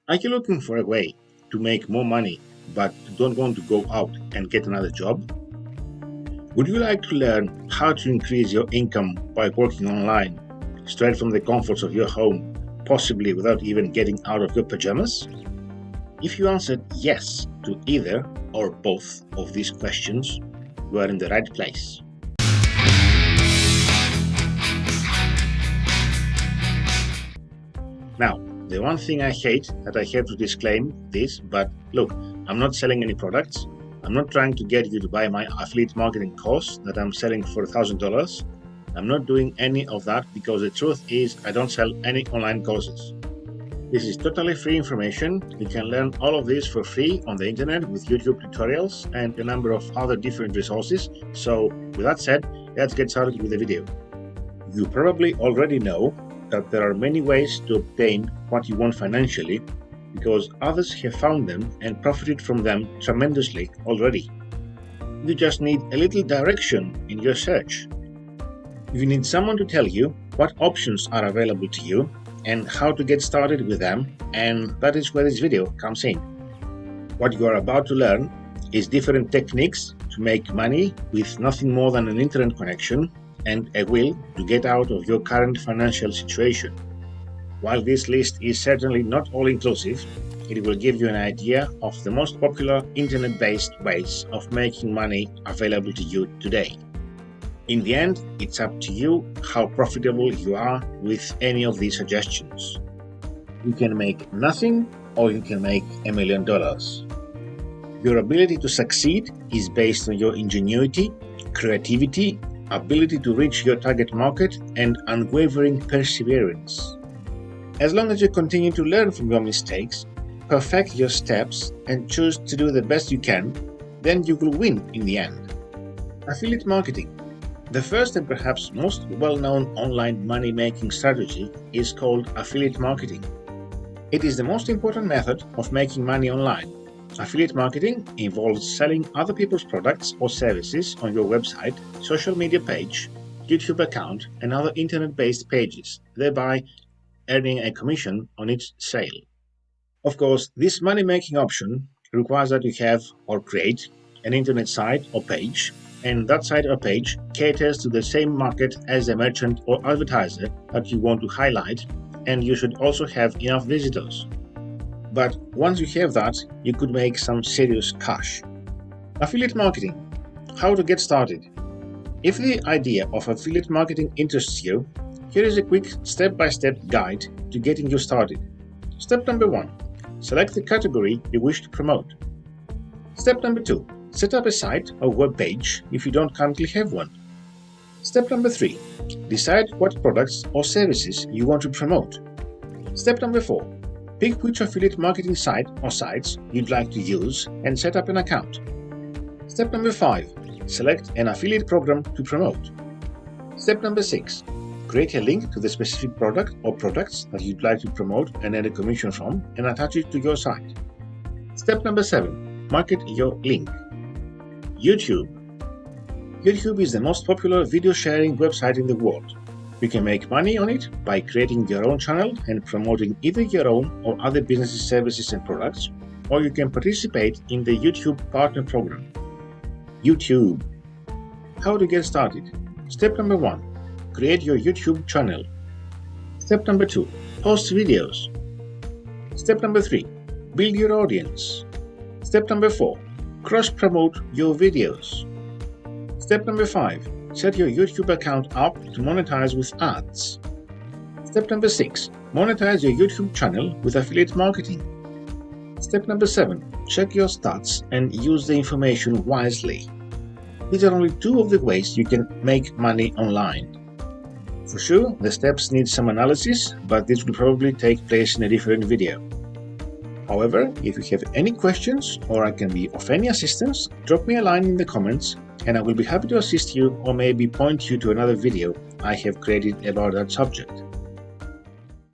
Are you looking for a way to make more money but don't want to go out and get another job? Would you like to learn how to increase your income by working online, straight from the comforts of your home, possibly without even getting out of your pajamas? If you answered yes to either or both of these questions, you are in the right place. Now, the one thing I hate that I have to disclaim this, but look, I'm not selling any products. I'm not trying to get you to buy my affiliate marketing course that I'm selling for $1,000. I'm not doing any of that because the truth is I don't sell any online courses. This is totally free information. You can learn all of this for free on the internet with YouTube tutorials and a number of other different resources. So with that said, let's get started with the video. You probably already know that there are many ways to obtain what you want financially because others have found them and profited from them tremendously already. You just need a little direction in your search. You need someone to tell you what options are available to you and how to get started with them, and that is where this video comes in. What you are about to learn is different techniques to make money with nothing more than an internet connection and a will to get out of your current financial situation. While this list is certainly not all-inclusive, it will give you an idea of the most popular internet-based ways of making money available to you today. In the end, it's up to you how profitable you are with any of these suggestions. You can make nothing or you can make $1 million. Your ability to succeed is based on your ingenuity, creativity, ability to reach your target market, and unwavering perseverance. As long as you continue to learn from your mistakes, perfect your steps, and choose to do the best you can, then you will win in the end. Affiliate marketing. The first and perhaps most well-known online money-making strategy is called affiliate marketing. It is the most important method of making money online. Affiliate marketing involves selling other people's products or services on your website, social media page, YouTube account, and other internet-based pages, thereby earning a commission on each sale. Of course, this money-making option requires that you have or create an internet site or page, and that site or page caters to the same market as the merchant or advertiser that you want to highlight, and you should also have enough visitors. But once you have that, you could make some serious cash. Affiliate marketing. How to get started. If the idea of affiliate marketing interests you, here is a quick step-by-step guide to getting you started. Step number 1. Select the category you wish to promote. Step number 2. Set up a site or web page if you don't currently have one. Step number 3. Decide what products or services you want to promote. Step number 4. Pick which affiliate marketing site or sites you'd like to use and set up an account. Step number 5. Select an affiliate program to promote. Step number 6. Create a link to the specific product or products that you'd like to promote and earn a commission from and attach it to your site. Step number 7. Market your link. YouTube. YouTube is the most popular video sharing website in the world. You can make money on it by creating your own channel and promoting either your own or other businesses, services, and products, or you can participate in the YouTube Partner Program. YouTube. How to get started. Step number 1. Create your YouTube channel. Step number 2. Post videos. Step number 3. Build your audience. Step number 4. Cross-promote your videos. Step number 5. Set your YouTube account up to monetize with ads. Step number 6. Monetize your YouTube channel with affiliate marketing. Step number 7. Check your stats and use the information wisely. These are only 2 of the ways you can make money online. For sure, the steps need some analysis, but this will probably take place in a different video. However, if you have any questions or I can be of any assistance, drop me a line in the comments and I will be happy to assist you or maybe point you to another video I have created about that subject.